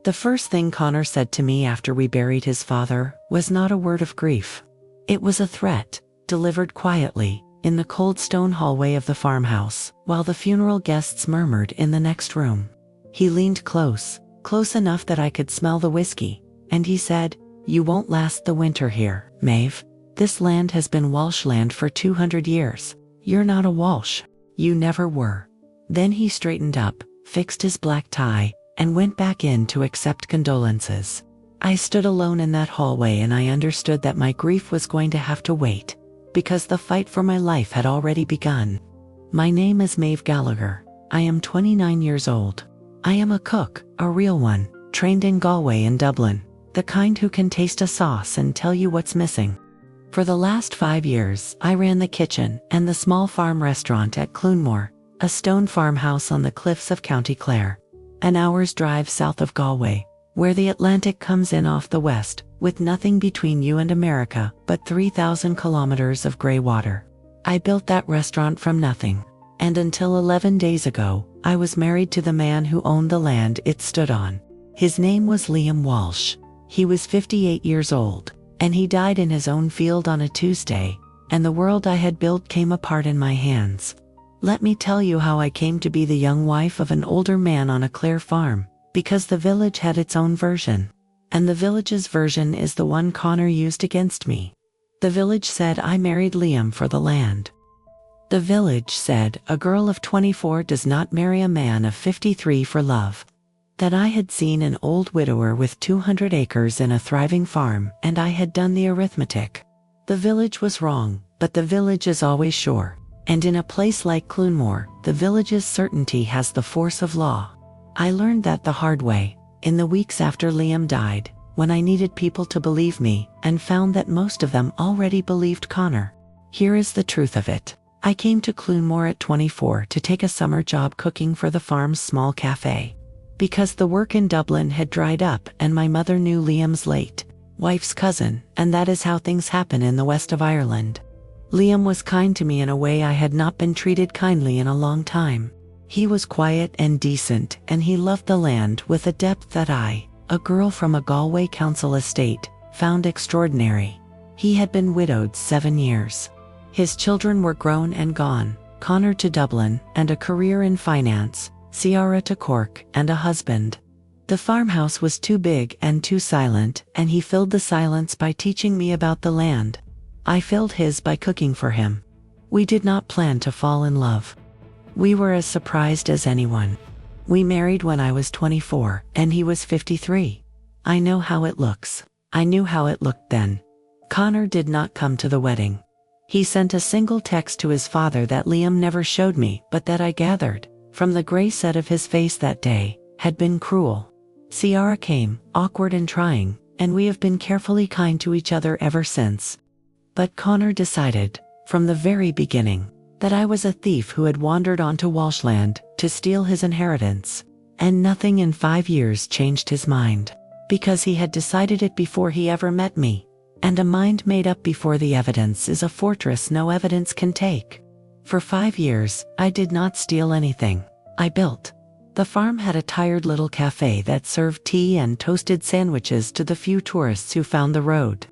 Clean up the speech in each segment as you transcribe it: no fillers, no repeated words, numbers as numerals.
The first thing Connor said to me after we buried his father was not a word of grief. It was a threat, delivered quietly, in the cold stone hallway of the farmhouse, while the funeral guests murmured in the next room. He leaned close enough that I could smell the whiskey, and he said, "You won't last the winter here, Maeve. This land has been Walsh land for 200 years. You're not a Walsh. You never were." Then he straightened up, fixed his black tie, and went back in to accept condolences. I stood alone in that hallway, and I understood that my grief was going to have to wait, because the fight for my life had already begun. My name is Maeve Gallagher. I am 29 years old. I am a cook, a real one, trained in Galway and Dublin, the kind who can taste a sauce and tell you what's missing. For the last 5 years, I ran the kitchen and the small farm restaurant at Clonmore, a stone farmhouse on the cliffs of County Clare, an hour's drive south of Galway, where the Atlantic comes in off the west, with nothing between you and America but 3,000 kilometers of grey water. I built that restaurant from nothing, and until 11 days ago, I was married to the man who owned the land it stood on. His name was Liam Walsh. He was 58 years old, and he died in his own field on a Tuesday, and the world I had built came apart in my hands. Let me tell you how I came to be the young wife of an older man on a Clare farm, because the village had its own version. And the village's version is the one Connor used against me. The village said I married Liam for the land. The village said a girl of 24 does not marry a man of 53 for love. That I had seen an old widower with 200 acres in a thriving farm, and I had done the arithmetic. The village was wrong, but the village is always sure. And in a place like Clonmore, the village's certainty has the force of law. I learned that the hard way, in the weeks after Liam died, when I needed people to believe me, and found that most of them already believed Connor. Here is the truth of it. I came to Clonmore at 24 to take a summer job cooking for the farm's small cafe. Because the work in Dublin had dried up and my mother knew Liam's late wife's cousin, and that is how things happen in the west of Ireland. Liam was kind to me in a way I had not been treated kindly in a long time. He was quiet and decent, and he loved the land with a depth that I, a girl from a Galway council estate, found extraordinary. He had been widowed 7 years. His children were grown and gone, Connor to Dublin, and a career in finance, Ciara to Cork, and a husband. The farmhouse was too big and too silent, and he filled the silence by teaching me about the land. I filled his by cooking for him. We did not plan to fall in love. We were as surprised as anyone. We married when I was 24, and he was 53. I know how it looks. I knew how it looked then. Connor did not come to the wedding. He sent a single text to his father that Liam never showed me, but that I gathered, from the grey set of his face that day, had been cruel. Ciara came, awkward and trying, and we have been carefully kind to each other ever since. But Connor decided, from the very beginning, that I was a thief who had wandered onto Walshland to steal his inheritance. And nothing in 5 years changed his mind, because he had decided it before he ever met me. And a mind made up before the evidence is a fortress no evidence can take. For 5 years, I did not steal anything. I built. The farm had a tired little cafe that served tea and toasted sandwiches to the few tourists who found the road.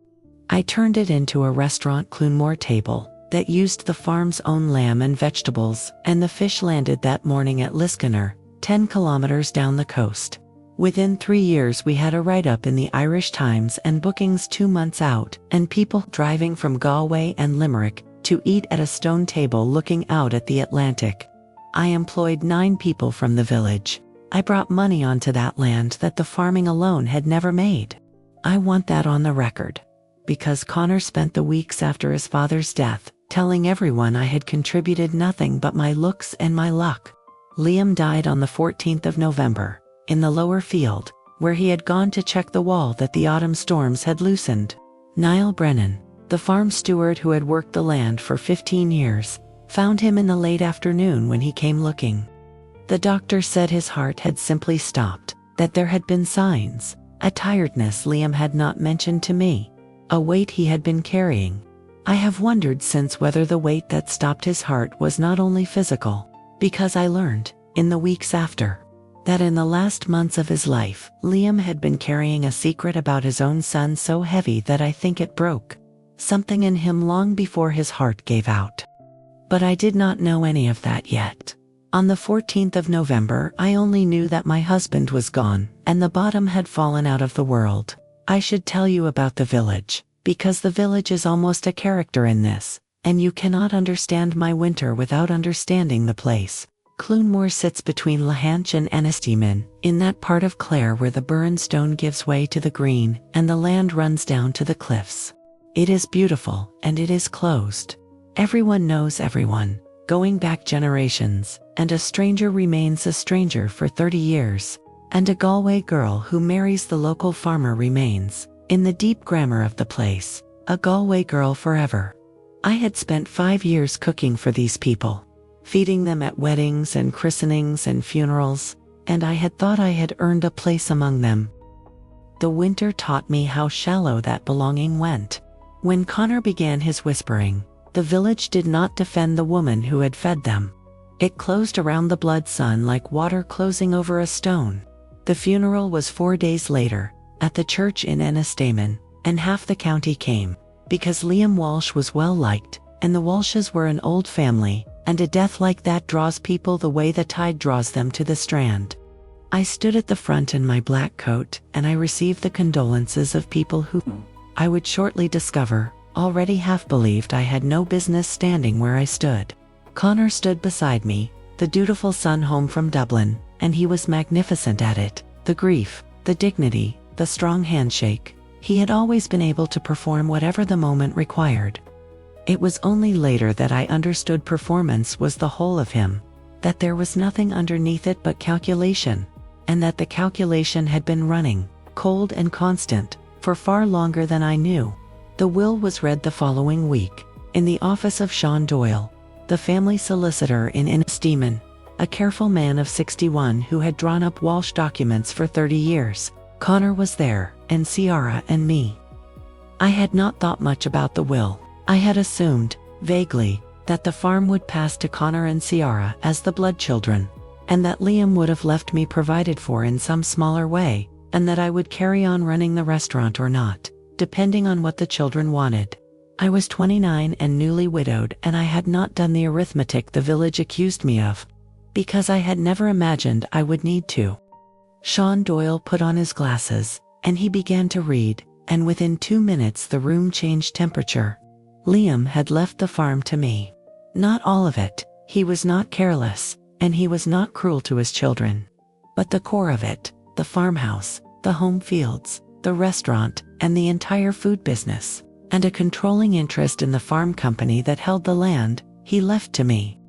I turned it into a restaurant Clonmore table that used the farm's own lamb and vegetables, and the fish landed that morning at Liscannor, 10 kilometers down the coast. Within 3 years we had a write-up in the Irish Times and bookings 2 months out, and people driving from Galway and Limerick to eat at a stone table looking out at the Atlantic. I employed 9 people from the village. I brought money onto that land that the farming alone had never made. I want that on the record. Because Connor spent the weeks after his father's death telling everyone I had contributed nothing but my looks and my luck. Liam died on the 14th of November, in the lower field, where he had gone to check the wall that the autumn storms had loosened. Niall Brennan, the farm steward who had worked the land for 15 years, found him in the late afternoon when he came looking. The doctor said his heart had simply stopped, that there had been signs, a tiredness Liam had not mentioned to me, a weight he had been carrying. I have wondered since whether the weight that stopped his heart was not only physical, because I learned, in the weeks after, that in the last months of his life, Liam had been carrying a secret about his own son so heavy that I think it broke something in him long before his heart gave out. But I did not know any of that yet. On the 14th of November, I only knew that my husband was gone, and the bottom had fallen out of the world. I should tell you about the village, because the village is almost a character in this, and you cannot understand my winter without understanding the place. Clunmore sits between Lahanch and Ennistimon, in that part of Clare where the burren stone gives way to the green, and the land runs down to the cliffs. It is beautiful, and it is closed. Everyone knows everyone, going back generations, and a stranger remains a stranger for 30 years. And a Galway girl who marries the local farmer remains, in the deep grammar of the place, a Galway girl forever. I had spent 5 years cooking for these people, feeding them at weddings and christenings and funerals, and I had thought I had earned a place among them. The winter taught me how shallow that belonging went. When Connor began his whispering, the village did not defend the woman who had fed them. It closed around the blood son like water closing over a stone. The funeral was 4 days later, at the church in Ennistimon, and half the county came, because Liam Walsh was well liked, and the Walshes were an old family, and a death like that draws people the way the tide draws them to the strand. I stood at the front in my black coat, and I received the condolences of people who, I would shortly discover, already half believed I had no business standing where I stood. Connor stood beside me, the dutiful son home from Dublin, and he was magnificent at it. The grief, the dignity, the strong handshake. He had always been able to perform whatever the moment required. It was only later that I understood performance was the whole of him, that there was nothing underneath it but calculation, and that the calculation had been running, cold and constant, for far longer than I knew. The will was read the following week, in the office of Sean Doyle, the family solicitor in Ennistimon, a careful man of 61 who had drawn up Walsh documents for 30 years. Connor was there, and Ciara and me. I had not thought much about the will. I had assumed, vaguely, that the farm would pass to Connor and Ciara as the blood children, and that Liam would have left me provided for in some smaller way, and that I would carry on running the restaurant or not, depending on what the children wanted. I was 29 and newly widowed, and I had not done the arithmetic the village accused me of, because I had never imagined I would need to. Sean Doyle put on his glasses, and he began to read, and within 2 minutes the room changed temperature. Liam had left the farm to me. Not all of it. He was not careless, and he was not cruel to his children. But the core of it, the farmhouse, the home fields, the restaurant, and the entire food business, and a controlling interest in the farm company that held the land, he left to me.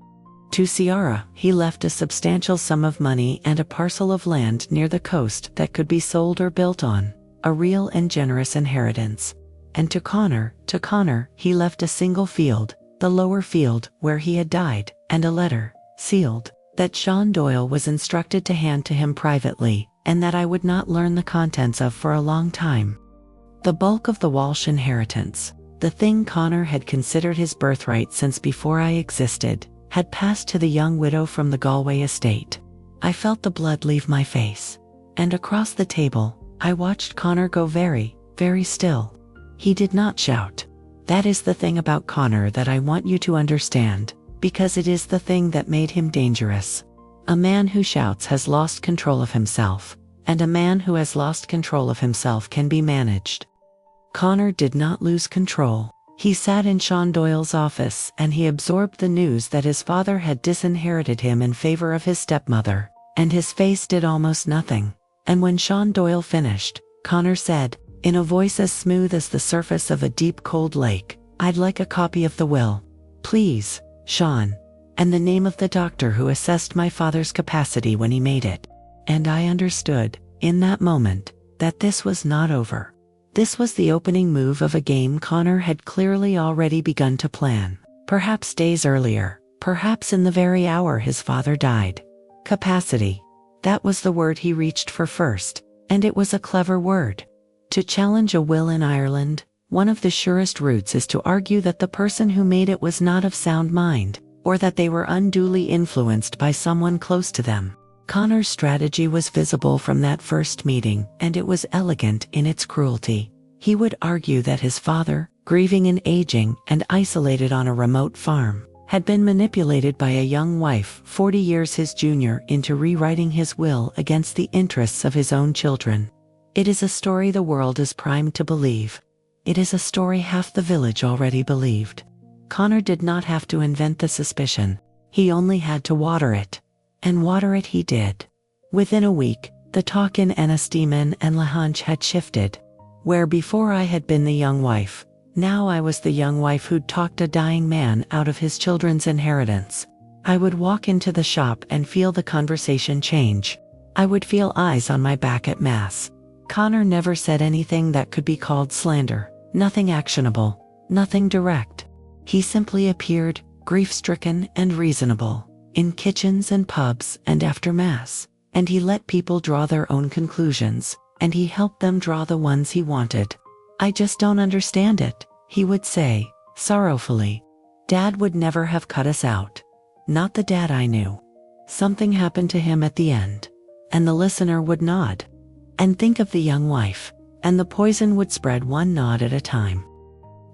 To Ciara, he left a substantial sum of money and a parcel of land near the coast that could be sold or built on, a real and generous inheritance. And to Connor, he left a single field, the lower field where he had died, and a letter, sealed, that Sean Doyle was instructed to hand to him privately, and that I would not learn the contents of for a long time. The bulk of the Walsh inheritance, the thing Connor had considered his birthright since before I existed, had passed to the young widow from the Galway estate. I felt the blood leave my face, and across the table, I watched Connor go very, very still. He did not shout. That is the thing about Connor that I want you to understand, because it is the thing that made him dangerous. A man who shouts has lost control of himself, and a man who has lost control of himself can be managed. Connor did not lose control. He sat in Sean Doyle's office and he absorbed the news that his father had disinherited him in favor of his stepmother, and his face did almost nothing. And when Sean Doyle finished, Connor said, in a voice as smooth as the surface of a deep cold lake, "I'd like a copy of the will. Please, Sean." And the name of the doctor who assessed my father's capacity when he made it. And I understood, in that moment, that this was not over. This was the opening move of a game Connor had clearly already begun to plan, perhaps days earlier, perhaps in the very hour his father died. Capacity. That was the word he reached for first, and it was a clever word. To challenge a will in Ireland, one of the surest routes is to argue that the person who made it was not of sound mind, or that they were unduly influenced by someone close to them. Connor's strategy was visible from that first meeting, and it was elegant in its cruelty. He would argue that his father, grieving and aging and isolated on a remote farm, had been manipulated by a young wife 40 years his junior into rewriting his will against the interests of his own children. It is a story the world is primed to believe. It is a story half the village already believed. Connor did not have to invent the suspicion. He only had to water it. And water it he did. Within a week, the talk in Ennistimon and Lahanch had shifted. Where before I had been the young wife, now I was the young wife who'd talked a dying man out of his children's inheritance. I would walk into the shop and feel the conversation change. I would feel eyes on my back at Mass. Connor never said anything that could be called slander, nothing actionable, nothing direct. He simply appeared, grief-stricken and reasonable, in kitchens and pubs and after Mass, and he let people draw their own conclusions, and he helped them draw the ones he wanted. "I just don't understand it," he would say, sorrowfully. Dad would never have cut us out. Not the dad I knew. Something happened to him at the end. And the listener would nod. And think of the young wife. And the poison would spread one nod at a time.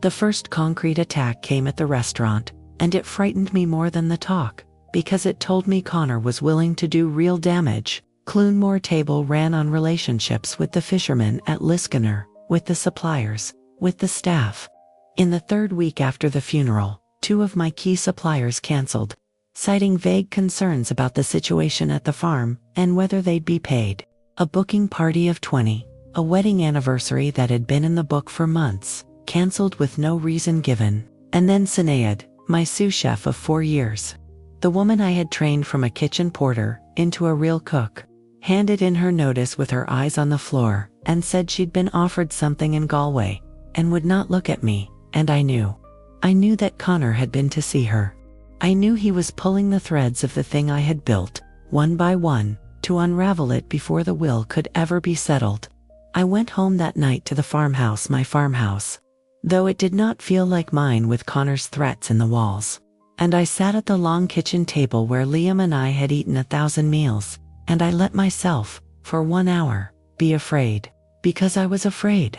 The first concrete attack came at the restaurant, and it frightened me more than the talk, because it told me Connor was willing to do real damage. Clunmore Table ran on relationships with the fishermen at Lisconnor, with the suppliers, with the staff. In the third week after the funeral, 2 of my key suppliers cancelled, citing vague concerns about the situation at the farm and whether they'd be paid. A booking party of 20, a wedding anniversary that had been in the book for months, cancelled with no reason given, and then Sinead, my sous chef of 4 years. The woman I had trained from a kitchen porter into a real cook, handed in her notice with her eyes on the floor, and said she'd been offered something in Galway, and would not look at me, and I knew. I knew that Connor had been to see her. I knew he was pulling the threads of the thing I had built, one by one, to unravel it before the will could ever be settled. I went home that night to the farmhouse, my farmhouse, though it did not feel like mine with Connor's threats in the walls. And I sat at the long kitchen table where Liam and I had eaten 1,000 meals, and I let myself, for 1 hour, be afraid. Because I was afraid.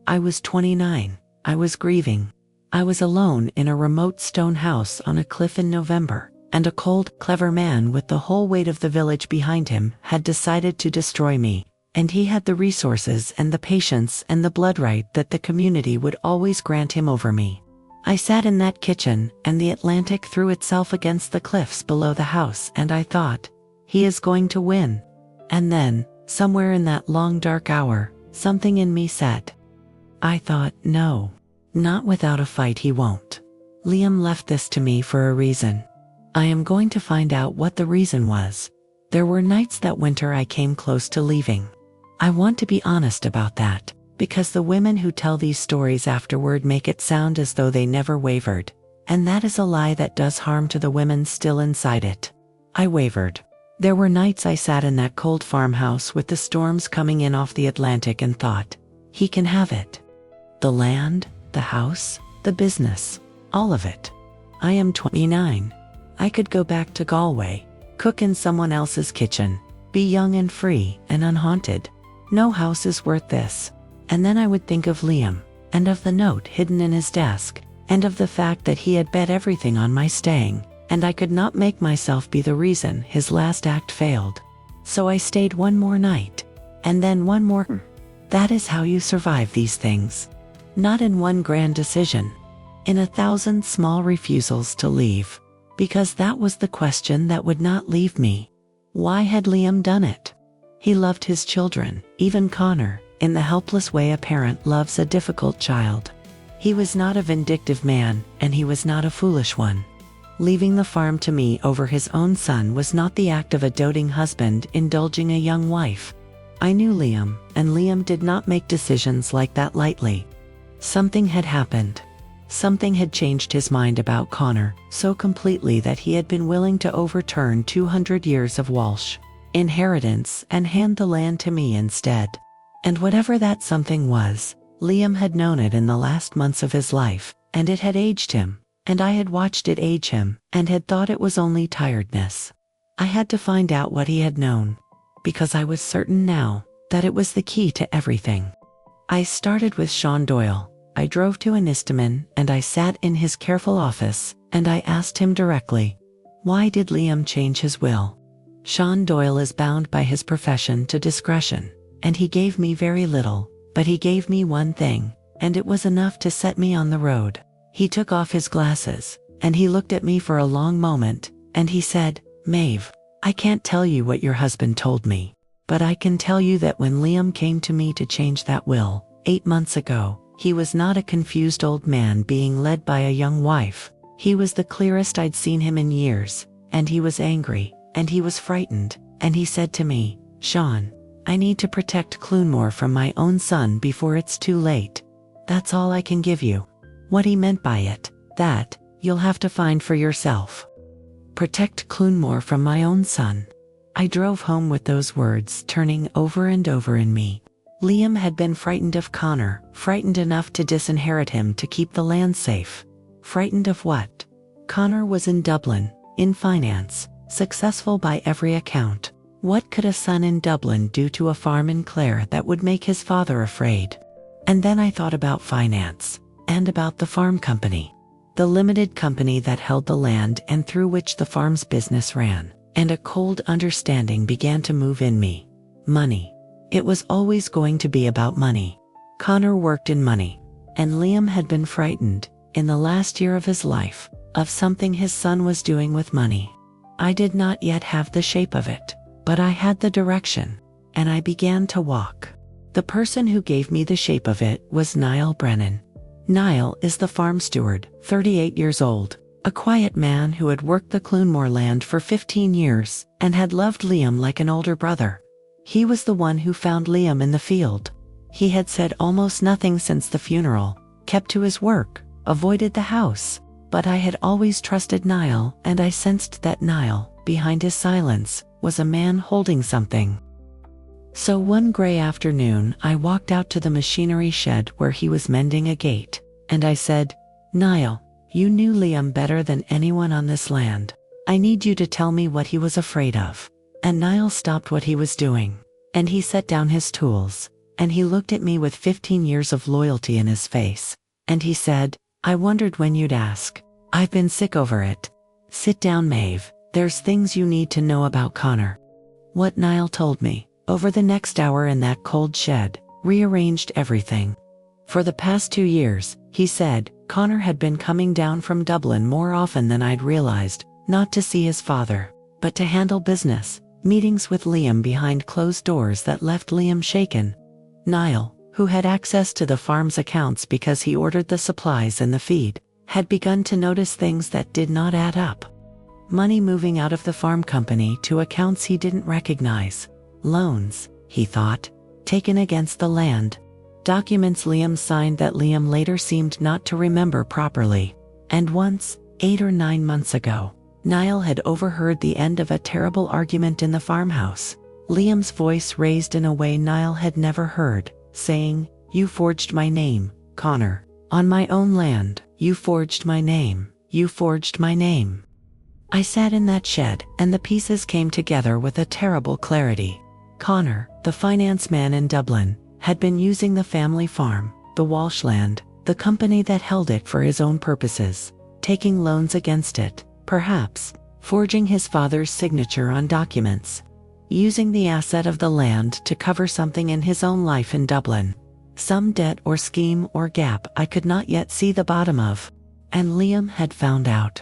I was 29, I was grieving. I was alone in a remote stone house on a cliff in November, and a cold, clever man with the whole weight of the village behind him had decided to destroy me, and he had the resources and the patience and the blood right that the community would always grant him over me. I sat in that kitchen, and the Atlantic threw itself against the cliffs below the house, and I thought, he is going to win. And then, somewhere in that long dark hour, something in me said. I thought, no. Not without a fight he won't. Liam left this to me for a reason. I am going to find out what the reason was. There were nights that winter I came close to leaving. I want to be honest about that, because the women who tell these stories afterward make it sound as though they never wavered, and that is a lie that does harm to the women still inside it. I wavered. There were nights I sat in that cold farmhouse with the storms coming in off the Atlantic and thought, he can have it. The land, the house, the business, all of it. I am 29. I could go back to Galway, cook in someone else's kitchen, be young and free and unhaunted. No house is worth this. And then I would think of Liam, and of the note hidden in his desk, and of the fact that he had bet everything on my staying, and I could not make myself be the reason his last act failed. So I stayed one more night, and then one more. That is how you survive these things. Not in one grand decision. In 1,000 small refusals to leave. Because that was the question that would not leave me. Why had Liam done it? He loved his children, even Connor, in the helpless way a parent loves a difficult child. He was not a vindictive man, and he was not a foolish one. Leaving the farm to me over his own son was not the act of a doting husband indulging a young wife. I knew Liam, and Liam did not make decisions like that lightly. Something had happened. Something had changed his mind about Connor so completely that he had been willing to overturn 200 years of Walsh inheritance and hand the land to me instead. And whatever that something was, Liam had known it in the last months of his life, and it had aged him, and I had watched it age him, and had thought it was only tiredness. I had to find out what he had known, because I was certain now that it was the key to everything. I started with Sean Doyle. I drove to Anistaman and I sat in his careful office and I asked him directly, why did Liam change his will? Sean Doyle is bound by his profession to discretion, and he gave me very little, but he gave me one thing, and it was enough to set me on the road. He took off his glasses, and he looked at me for a long moment, and he said, Maeve, I can't tell you what your husband told me, but I can tell you that when Liam came to me to change that will, 8 months ago, he was not a confused old man being led by a young wife. He was the clearest I'd seen him in years, and he was angry, and he was frightened, and he said to me, Sean, I need to protect Clunmore from my own son before it's too late. That's all I can give you. What he meant by it, that, you'll have to find for yourself. Protect Clunmore from my own son. I drove home with those words turning over and over in me. Liam had been frightened of Connor, frightened enough to disinherit him to keep the land safe. Frightened of what? Connor was in Dublin, in finance, successful by every account. What could a son in Dublin do to a farm in Clare that would make his father afraid? And then I thought about finance, and about the farm company. The limited company that held the land and through which the farm's business ran. And a cold understanding began to move in me. Money. It was always going to be about money. Connor worked in money. And Liam had been frightened, in the last year of his life, of something his son was doing with money. I did not yet have the shape of it, but I had the direction, and I began to walk. The person who gave me the shape of it was Niall Brennan. Niall is the farm steward, 38 years old, a quiet man who had worked the Clunmore land for 15 years and had loved Liam like an older brother. He was the one who found Liam in the field. He had said almost nothing since the funeral, kept to his work, avoided the house, but I had always trusted Niall, and I sensed that Niall, behind his silence, was a man holding something. So one gray afternoon I walked out to the machinery shed where he was mending a gate, and I said, Niall, you knew Liam better than anyone on this land. I need you to tell me what he was afraid of. And Niall stopped what he was doing, and he set down his tools, and he looked at me with 15 years of loyalty in his face, and he said, I wondered when you'd ask. I've been sick over it. Sit down, Maeve, there's things you need to know about Connor. What Niall told me, over the next hour in that cold shed, rearranged everything. For the past 2 years, he said, Connor had been coming down from Dublin more often than I'd realized, not to see his father, but to handle business. Meetings with Liam behind closed doors that left Liam shaken. Niall, who had access to the farm's accounts because he ordered the supplies and the feed, had begun to notice things that did not add up. Money moving out of the farm company to accounts he didn't recognize. Loans, he thought, taken against the land. Documents Liam signed that Liam later seemed not to remember properly. And once, 8 or 9 months ago, Niall had overheard the end of a terrible argument in the farmhouse. Liam's voice raised in a way Niall had never heard, saying, You forged my name, Connor. On my own land, you forged my name, you forged my name. I sat in that shed, and the pieces came together with a terrible clarity. Connor, the finance man in Dublin, had been using the family farm, the Walsh land, the company that held it for his own purposes, taking loans against it. Perhaps, forging his father's signature on documents, using the asset of the land to cover something in his own life in Dublin. Some debt or scheme or gap I could not yet see the bottom of. And Liam had found out.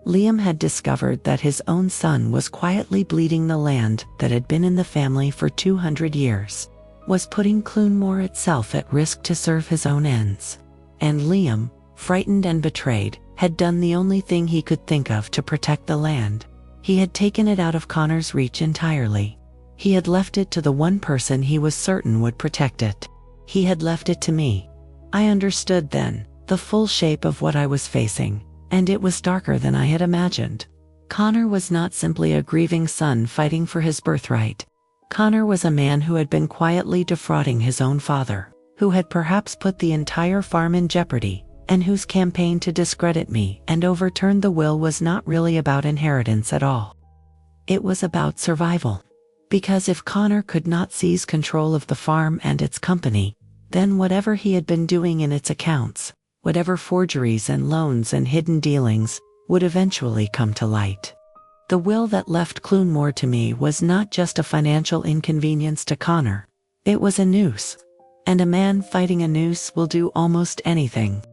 Liam had discovered that his own son was quietly bleeding the land that had been in the family for 200 years, was putting Clunmore itself at risk to serve his own ends. And Liam, frightened and betrayed, had done the only thing he could think of to protect the land. He had taken it out of Connor's reach entirely. He had left it to the one person he was certain would protect it. He had left it to me. I understood then the full shape of what I was facing, and it was darker than I had imagined. Connor was not simply a grieving son fighting for his birthright. Connor was a man who had been quietly defrauding his own father, who had perhaps put the entire farm in jeopardy, and whose campaign to discredit me and overturn the will was not really about inheritance at all. It was about survival. Because if Connor could not seize control of the farm and its company, then whatever he had been doing in its accounts, whatever forgeries and loans and hidden dealings, would eventually come to light. The will that left Clunmore to me was not just a financial inconvenience to Connor. It was a noose. And a man fighting a noose will do almost anything.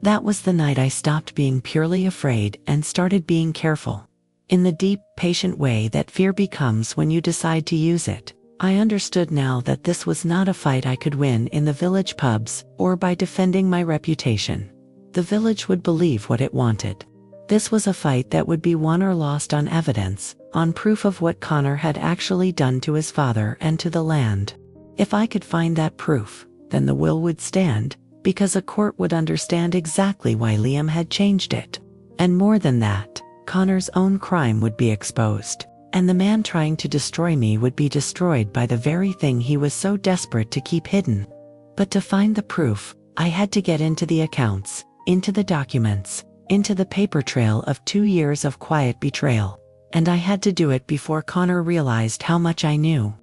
That was the night I stopped being purely afraid and started being careful. In the deep, patient way that fear becomes when you decide to use it, I understood now that this was not a fight I could win in the village pubs or by defending my reputation. The village would believe what it wanted. This was a fight that would be won or lost on evidence, on proof of what Connor had actually done to his father and to the land. If I could find that proof, then the will would stand, because a court would understand exactly why Liam had changed it. And more than that, Connor's own crime would be exposed, and the man trying to destroy me would be destroyed by the very thing he was so desperate to keep hidden. But to find the proof, I had to get into the accounts, into the documents, into the paper trail of 2 years of quiet betrayal. And I had to do it before Connor realized how much I knew.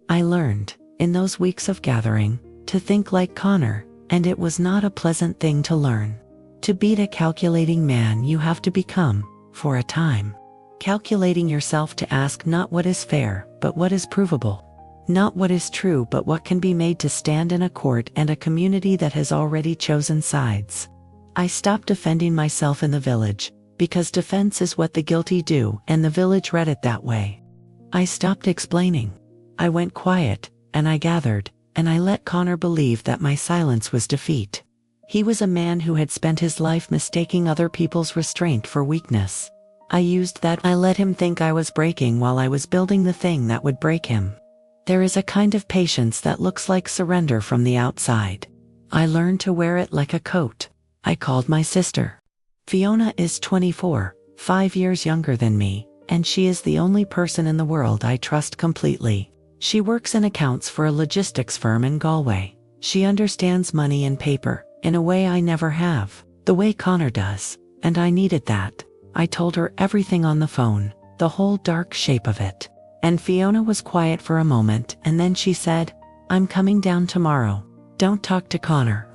I learned, in those weeks of gathering, to think like Connor, and it was not a pleasant thing to learn. To beat a calculating man you have to become, for a time, calculating yourself to ask not what is fair, but what is provable. Not what is true, but what can be made to stand in a court and a community that has already chosen sides. I stopped defending myself in the village, because defense is what the guilty do, and the village read it that way. I stopped explaining. I went quiet, and I gathered, and I let Connor believe that my silence was defeat. He was a man who had spent his life mistaking other people's restraint for weakness. I used that. I let him think I was breaking while I was building the thing that would break him. There is a kind of patience that looks like surrender from the outside. I learned to wear it like a coat. I called my sister. Fiona is 24, 5 years younger than me, and she is the only person in the world I trust completely. She works in accounts for a logistics firm in Galway. She understands money and paper, in a way I never have, the way Connor does, and I needed that. I told her everything on the phone, the whole dark shape of it. And Fiona was quiet for a moment, and then she said, "I'm coming down tomorrow. Don't talk to Connor.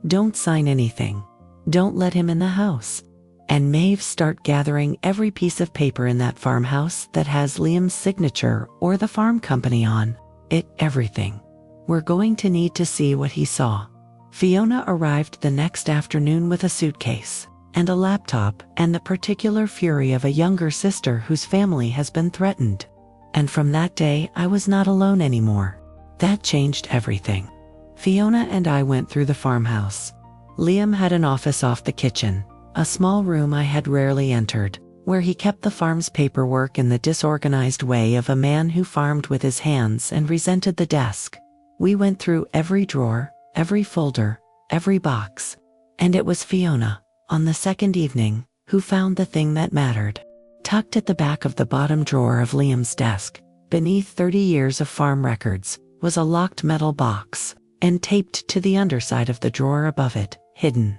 Don't sign anything. Don't let him in the house. And Maeve, start gathering every piece of paper in that farmhouse that has Liam's signature or the farm company on it, everything. We're going to need to see what he saw." Fiona arrived the next afternoon with a suitcase and a laptop and the particular fury of a younger sister whose family has been threatened. And from that day, I was not alone anymore. That changed everything. Fiona and I went through the farmhouse. Liam had an office off the kitchen, a small room I had rarely entered, where he kept the farm's paperwork in the disorganized way of a man who farmed with his hands and resented the desk. We went through every drawer, every folder, every box. And it was Fiona, on the second evening, who found the thing that mattered. Tucked at the back of the bottom drawer of Liam's desk, beneath 30 years of farm records, was a locked metal box, and taped to the underside of the drawer above it, hidden.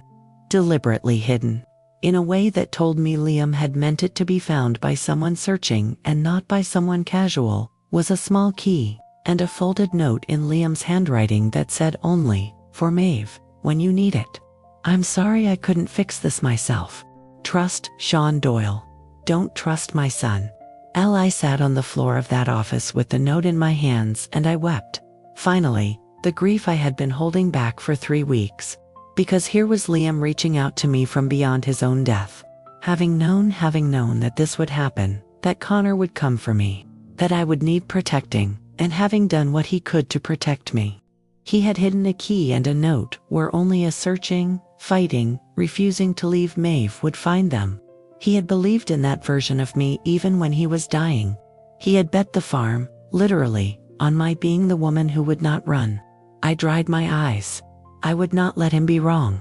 Deliberately hidden. In a way that told me Liam had meant it to be found by someone searching and not by someone casual, was a small key, and a folded note in Liam's handwriting that said only, "For Maeve, when you need it. I'm sorry I couldn't fix this myself. Trust Sean Doyle. Don't trust my son." I sat on the floor of that office with the note in my hands and I wept. Finally, the grief I had been holding back for 3 weeks. Because here was Liam reaching out to me from beyond his own death. Having known that this would happen, that Connor would come for me, that I would need protecting, and having done what he could to protect me. He had hidden a key and a note where only a searching, fighting, refusing to leave Maeve would find them. He had believed in that version of me even when he was dying. He had bet the farm, literally, on my being the woman who would not run. I dried my eyes. I would not let him be wrong.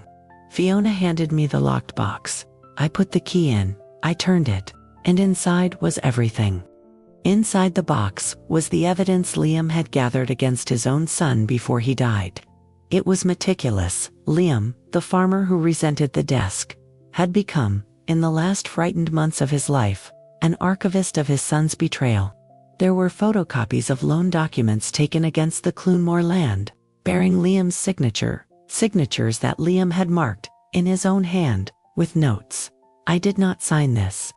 Fiona handed me the locked box. I put the key in, I turned it, and inside was everything. Inside the box was the evidence Liam had gathered against his own son before he died. It was meticulous. Liam, the farmer who resented the desk, had become, in the last frightened months of his life, an archivist of his son's betrayal. There were photocopies of loan documents taken against the Clunmore land, bearing Liam's signature, signatures that Liam had marked, in his own hand, with notes. I did not sign this.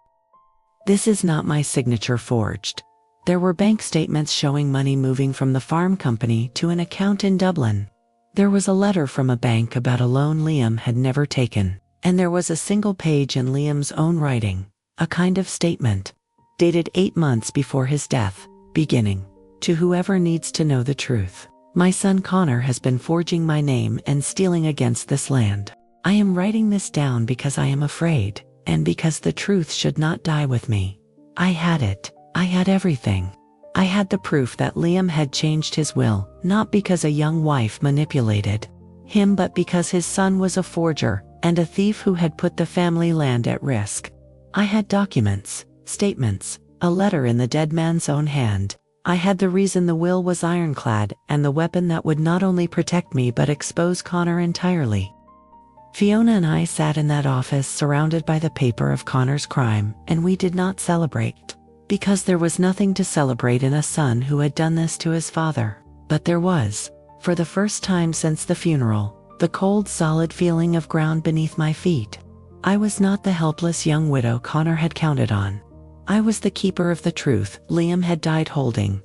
This is not my signature forged. There were bank statements showing money moving from the farm company to an account in Dublin. There was a letter from a bank about a loan Liam had never taken, and there was a single page in Liam's own writing, a kind of statement, dated 8 months before his death, beginning, "To whoever needs to know the truth. My son Connor has been forging my name and stealing against this land. I am writing this down because I am afraid, and because the truth should not die with me. I had it. I had everything. I had the proof that Liam had changed his will, not because a young wife manipulated him but because his son was a forger and a thief who had put the family land at risk. I had documents, statements, a letter in the dead man's own hand. I had the reason the will was ironclad and the weapon that would not only protect me but expose Connor entirely." Fiona and I sat in that office surrounded by the paper of Connor's crime, and we did not celebrate. Because there was nothing to celebrate in a son who had done this to his father. But there was, for the first time since the funeral, the cold solid feeling of ground beneath my feet. I was not the helpless young widow Connor had counted on. I was the keeper of the truth Liam had died holding.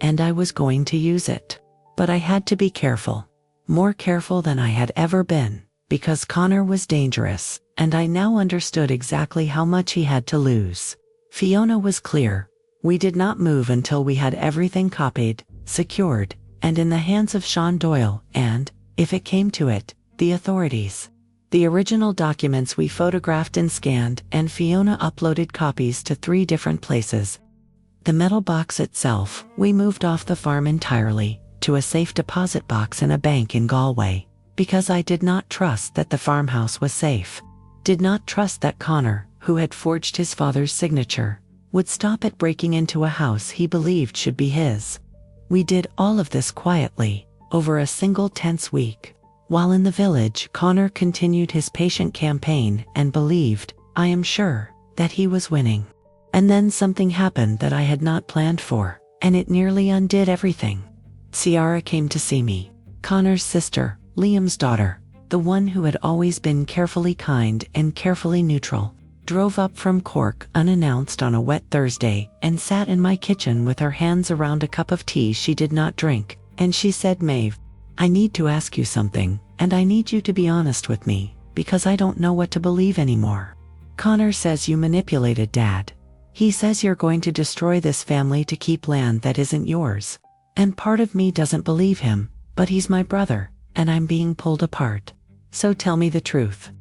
And I was going to use it. But I had to be careful. More careful than I had ever been, because Connor was dangerous, and I now understood exactly how much he had to lose. Fiona was clear. We did not move until we had everything copied, secured, and in the hands of Sean Doyle and, if it came to it, the authorities. The original documents we photographed and scanned, and Fiona uploaded copies to 3 different places. The metal box itself, we moved off the farm entirely, to a safe deposit box in a bank in Galway, because I did not trust that the farmhouse was safe. Did not trust that Connor, who had forged his father's signature, would stop at breaking into a house he believed should be his. We did all of this quietly, over a single tense week. While in the village, Connor continued his patient campaign and believed, I am sure, that he was winning. And then something happened that I had not planned for, and it nearly undid everything. Ciara came to see me. Connor's sister, Liam's daughter, the one who had always been carefully kind and carefully neutral, drove up from Cork unannounced on a wet Thursday and sat in my kitchen with her hands around a cup of tea she did not drink, and she said, "Maeve, I need to ask you something, and I need you to be honest with me, because I don't know what to believe anymore. Connor says you manipulated Dad. He says you're going to destroy this family to keep land that isn't yours. And part of me doesn't believe him, but he's my brother, and I'm being pulled apart. So tell me the truth.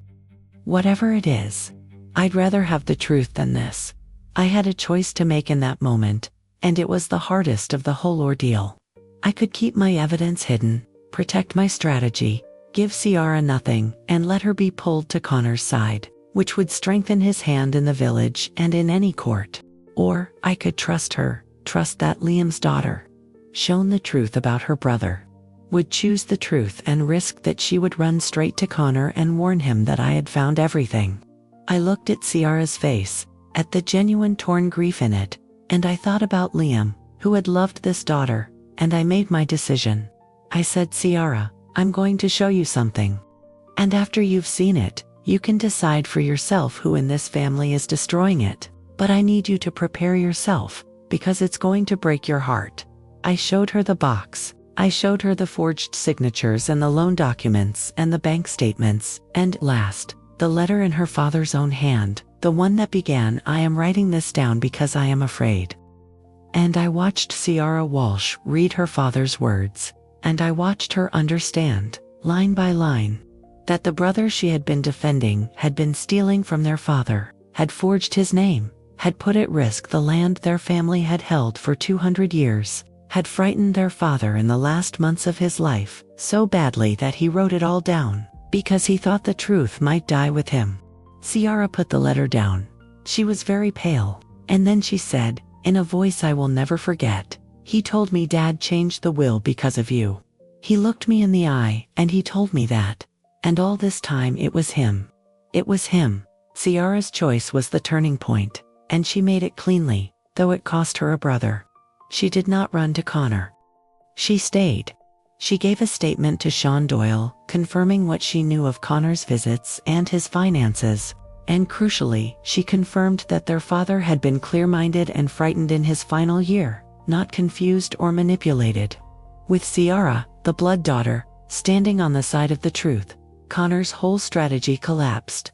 Whatever it is. I'd rather have the truth than this." I had a choice to make in that moment, and it was the hardest of the whole ordeal. I could keep my evidence hidden, protect my strategy, give Ciara nothing, and let her be pulled to Connor's side, which would strengthen his hand in the village and in any court. Or, I could trust her, trust that Liam's daughter, shown the truth about her brother, would choose the truth and risk that she would run straight to Connor and warn him that I had found everything. I looked at Ciara's face, at the genuine torn grief in it, and I thought about Liam, who had loved this daughter, and I made my decision. I said, "Ciara, I'm going to show you something. And after you've seen it, you can decide for yourself who in this family is destroying it. But I need you to prepare yourself, because it's going to break your heart." I showed her the box. I showed her the forged signatures and the loan documents and the bank statements, and last, the letter in her father's own hand, the one that began, "I am writing this down because I am afraid." And I watched Ciara Walsh read her father's words, and I watched her understand, line by line, that the brother she had been defending had been stealing from their father, had forged his name, had put at risk the land their family had held for 200 years, had frightened their father in the last months of his life, so badly that he wrote it all down, because he thought the truth might die with him. Ciara put the letter down. She was very pale, and then she said, in a voice I will never forget, "He told me Dad changed the will because of you. He looked me in the eye, and he told me that. And all this time it was him. It was him." Ciara's choice was the turning point. and she made it cleanly, though it cost her a brother. She did not run to Connor. She stayed. She gave a statement to Sean Doyle, confirming what she knew of Connor's visits and his finances, and crucially, she confirmed that their father had been clear-minded and frightened in his final year, not confused or manipulated. With Ciara, the blood daughter, standing on the side of the truth, Connor's whole strategy collapsed.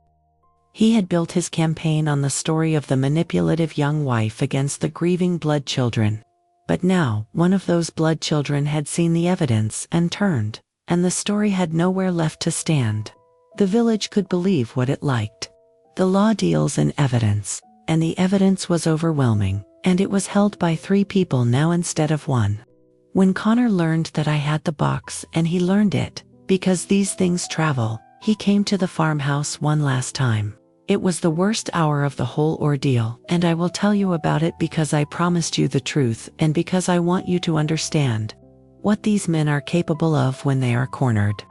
He had built his campaign on the story of the manipulative young wife against the grieving blood children. But now, one of those blood children had seen the evidence and turned, and the story had nowhere left to stand. The village could believe what it liked. The law deals in evidence, and the evidence was overwhelming, and it was held by 3 people now instead of 1. When Connor learned that I had the box, and he learned it, because these things travel, he came to the farmhouse one last time. It was the worst hour of the whole ordeal, and I will tell you about it because I promised you the truth and because I want you to understand what these men are capable of when they are cornered.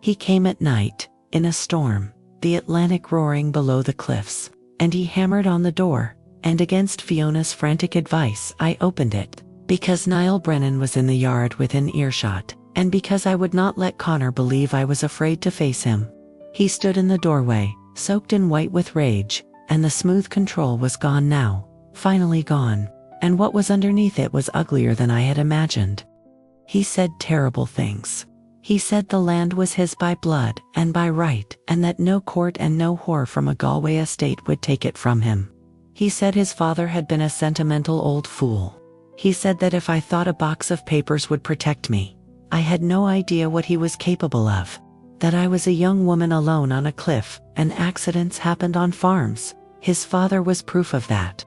He came at night, in a storm, the Atlantic roaring below the cliffs, and he hammered on the door, and against Fiona's frantic advice I opened it, because Niall Brennan was in the yard within earshot, and because I would not let Connor believe I was afraid to face him. He stood in the doorway, soaked in white with rage, and the smooth control was gone now, finally gone, and what was underneath it was uglier than I had imagined. He said terrible things. He said the land was his by blood and by right, and that no court and no whore from a Galway estate would take it from him. He said his father had been a sentimental old fool. He said that if I thought a box of papers would protect me, I had no idea what he was capable of. That I was a young woman alone on a cliff, and accidents happened on farms. His father was proof of that.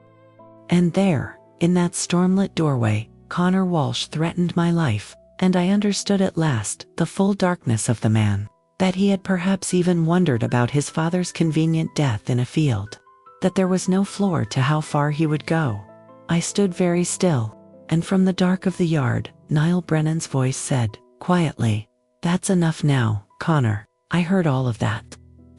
And there, in that stormlit doorway, Connor Walsh threatened my life, and I understood at last the full darkness of the man. That he had perhaps even wondered about his father's convenient death in a field. That there was no floor to how far he would go. I stood very still, and from the dark of the yard, Niall Brennan's voice said, quietly, "That's enough now, Connor. I heard all of that.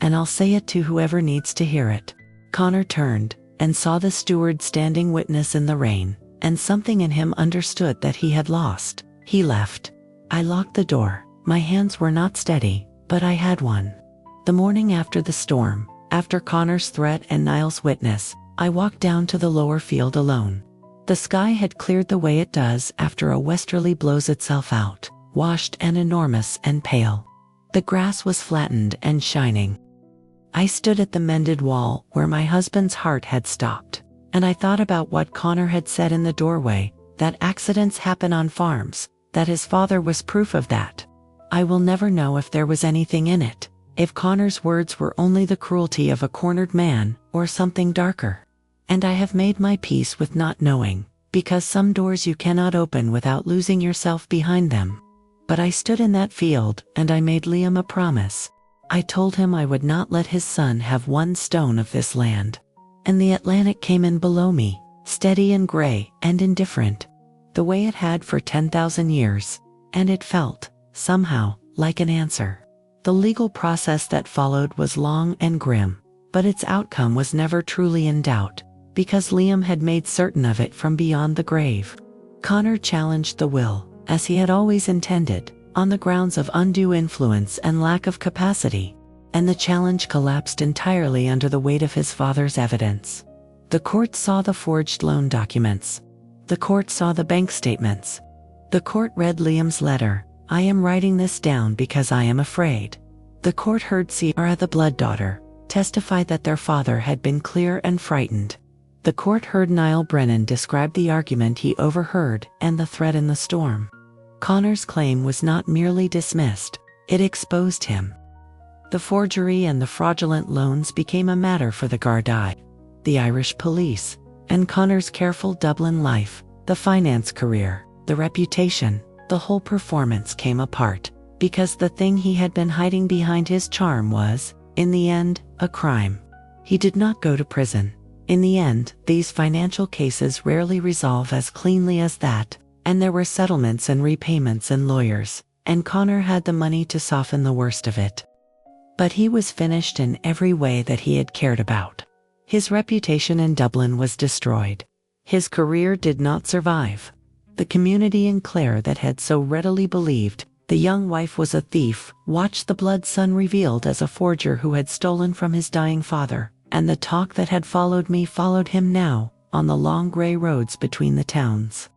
And I'll say it to whoever needs to hear it." Connor turned, and saw the steward standing witness in the rain, and something in him understood that he had lost. He left. I locked the door. My hands were not steady, but I had one. The morning after the storm, after Connor's threat and Niall's witness, I walked down to the lower field alone. The sky had cleared the way it does after a westerly blows itself out, washed and enormous and pale. The grass was flattened and shining. I stood at the mended wall where my husband's heart had stopped, and I thought about what Connor had said in the doorway, that accidents happen on farms, that his father was proof of that. I will never know if there was anything in it, if Connor's words were only the cruelty of a cornered man, or something darker. And I have made my peace with not knowing, because some doors you cannot open without losing yourself behind them. But I stood in that field, and I made Liam a promise. I told him I would not let his son have 1 stone of this land. And the Atlantic came in below me, steady and gray and indifferent, the way it had for 10,000 years, and it felt, somehow, like an answer. The legal process that followed was long and grim, but its outcome was never truly in doubt, because Liam had made certain of it from beyond the grave. Connor challenged the will, as he had always intended, on the grounds of undue influence and lack of capacity, and the challenge collapsed entirely under the weight of his father's evidence. The court saw the forged loan documents. The court saw the bank statements. The court read Liam's letter, "I am writing this down because I am afraid." The court heard Ciara, the blood daughter, testify that their father had been clear and frightened. The court heard Niall Brennan describe the argument he overheard and the threat in the storm. Connor's claim was not merely dismissed, it exposed him. The forgery and the fraudulent loans became a matter for the Gardaí, the Irish police, and Connor's careful Dublin life, the finance career, the reputation, the whole performance came apart, because the thing he had been hiding behind his charm was, in the end, a crime. He did not go to prison. In the end, these financial cases rarely resolve as cleanly as that, and there were settlements and repayments and lawyers, and Connor had the money to soften the worst of it. But he was finished in every way that he had cared about. His reputation in Dublin was destroyed. His career did not survive. The community in Clare that had so readily believed the young wife was a thief watched the blood son revealed as a forger who had stolen from his dying father, and the talk that had followed me followed him now, on the long grey roads between the towns.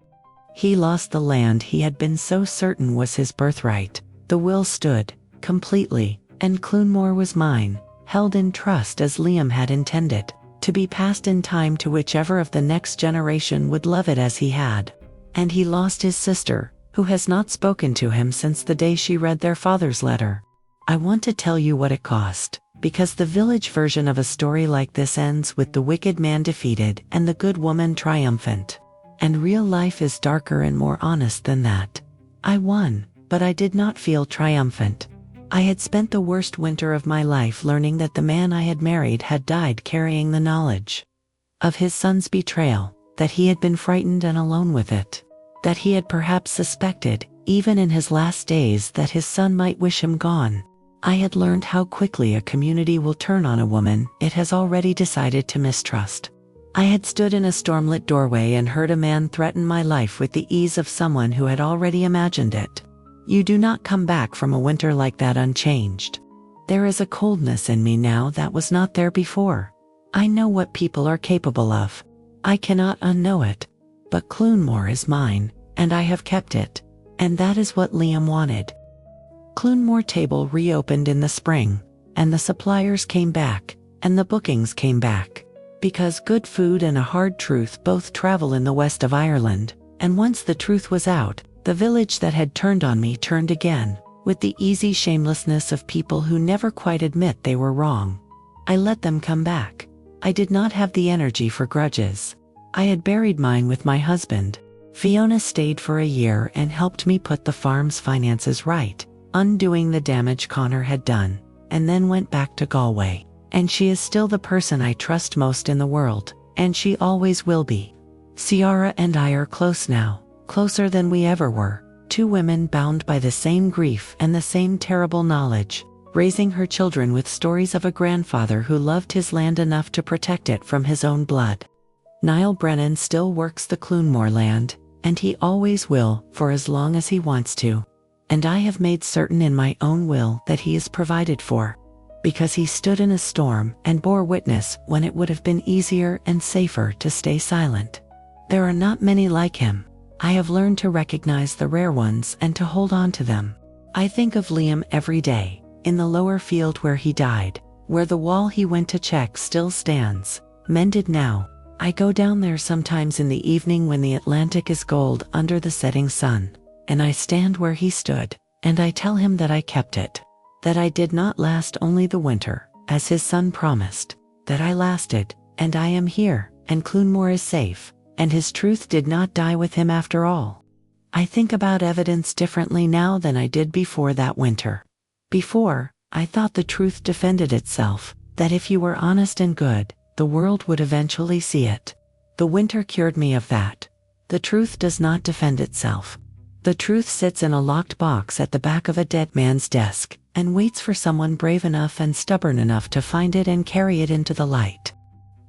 He lost the land he had been so certain was his birthright. The will stood, completely, and Clonmore was mine, held in trust as Liam had intended, to be passed in time to whichever of the next generation would love it as he had. And he lost his sister, who has not spoken to him since the day she read their father's letter. I want to tell you what it cost, because the village version of a story like this ends with the wicked man defeated and the good woman triumphant. And real life is darker and more honest than that. I won, but I did not feel triumphant. I had spent the worst winter of my life learning that the man I had married had died carrying the knowledge of his son's betrayal, that he had been frightened and alone with it, that he had perhaps suspected, even in his last days, that his son might wish him gone. I had learned how quickly a community will turn on a woman it has already decided to mistrust. I had stood in a stormlit doorway and heard a man threaten my life with the ease of someone who had already imagined it. You do not come back from a winter like that unchanged. There is a coldness in me now that was not there before. I know what people are capable of. I cannot unknow it. But Clonmore is mine, and I have kept it. And that is what Liam wanted. Clonmore table reopened in the spring, and the suppliers came back, and the bookings came back. Because good food and a hard truth both travel in the west of Ireland, and once the truth was out, the village that had turned on me turned again, with the easy shamelessness of people who never quite admit they were wrong. I let them come back. I did not have the energy for grudges. I had buried mine with my husband. Fiona stayed for a year and helped me put the farm's finances right, undoing the damage Connor had done, and then went back to Galway. And she is still the person I trust most in the world, and she always will be. Ciara and I are close now, closer than we ever were, two women bound by the same grief and the same terrible knowledge, raising her children with stories of a grandfather who loved his land enough to protect it from his own blood. Niall Brennan still works the Clonmore land, and he always will for as long as he wants to. And I have made certain in my own will that he is provided for, because he stood in a storm and bore witness when it would have been easier and safer to stay silent. There are not many like him. I have learned to recognize the rare ones and to hold on to them. I think of Liam every day, in the lower field where he died, where the wall he went to check still stands, mended now. I go down there sometimes in the evening when the Atlantic is gold under the setting sun, and I stand where he stood, and I tell him that I kept it, that I did not last only the winter, as his son promised, that I lasted, and I am here, and Clonmore is safe, and his truth did not die with him after all. I think about evidence differently now than I did before that winter. Before, I thought the truth defended itself, that if you were honest and good, the world would eventually see it. The winter cured me of that. The truth does not defend itself. The truth sits in a locked box at the back of a dead man's desk, and waits for someone brave enough and stubborn enough to find it and carry it into the light.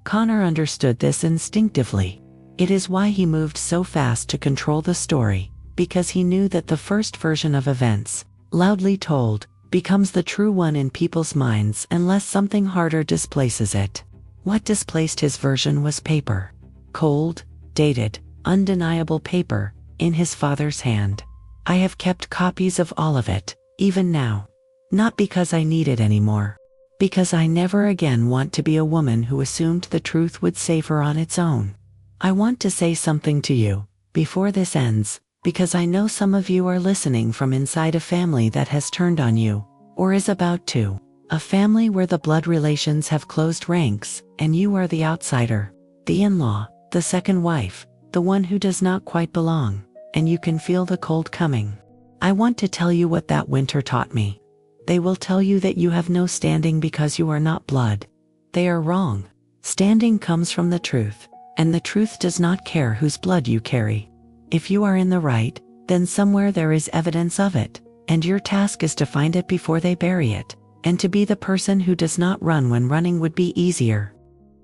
Connor understood this instinctively. It is why he moved so fast to control the story, because he knew that the first version of events, loudly told, becomes the true one in people's minds unless something harder displaces it. What displaced his version was paper. Cold, dated, undeniable paper, in his father's hand. I have kept copies of all of it, even now. Not because I need it anymore. Because I never again want to be a woman who assumed the truth would save her on its own. I want to say something to you, before this ends, because I know some of you are listening from inside a family that has turned on you, or is about to. A family where the blood relations have closed ranks, and you are the outsider, the in-law, the second wife, the one who does not quite belong, and you can feel the cold coming. I want to tell you what that winter taught me. They will tell you that you have no standing because you are not blood. They are wrong. Standing comes from the truth, and the truth does not care whose blood you carry. If you are in the right, then somewhere there is evidence of it, and your task is to find it before they bury it, and to be the person who does not run when running would be easier.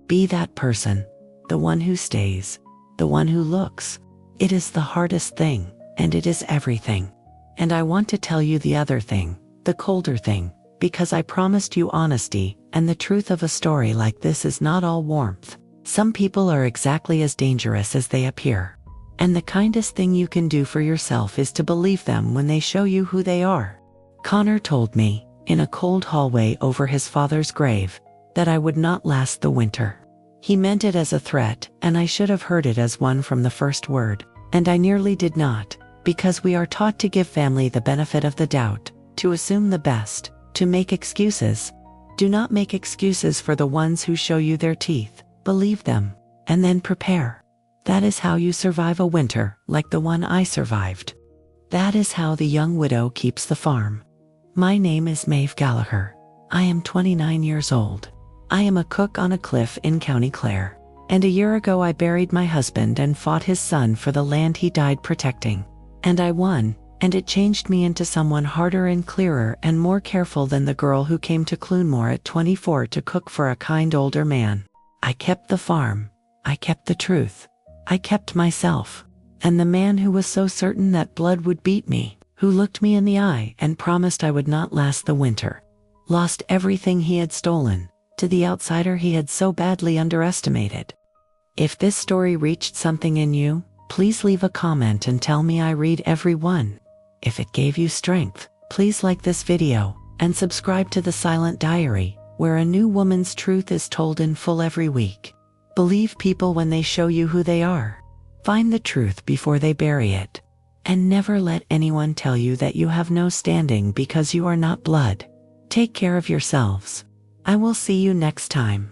Be that person, the one who stays, the one who looks. It is the hardest thing, and it is everything. And I want to tell you the other thing, the colder thing, because I promised you honesty, and the truth of a story like this is not all warmth. Some people are exactly as dangerous as they appear. And the kindest thing you can do for yourself is to believe them when they show you who they are. Connor told me, in a cold hallway over his father's grave, that I would not last the winter. He meant it as a threat, and I should have heard it as one from the first word, and I nearly did not, because we are taught to give family the benefit of the doubt, to assume the best, to make excuses. Do not make excuses for the ones who show you their teeth. Believe them, and then prepare. That is how you survive a winter like the one I survived. That is how the young widow keeps the farm. My name is Maeve Gallagher. I am 29 years old. I am a cook on a cliff in County Clare. And a year ago I buried my husband and fought his son for the land he died protecting. And I won, and it changed me into someone harder and clearer and more careful than the girl who came to Clunmore at 24 to cook for a kind older man. I kept the farm. I kept the truth. I kept myself. And the man who was so certain that blood would beat me, who looked me in the eye and promised I would not last the winter, lost everything he had stolen, to the outsider he had so badly underestimated. If this story reached something in you, please leave a comment and tell me. I read every one. If it gave you strength, please like this video, and subscribe to The Silent Diary, where a new woman's truth is told in full every week. Believe people when they show you who they are. Find the truth before they bury it. And never let anyone tell you that you have no standing because you are not blood. Take care of yourselves. I will see you next time.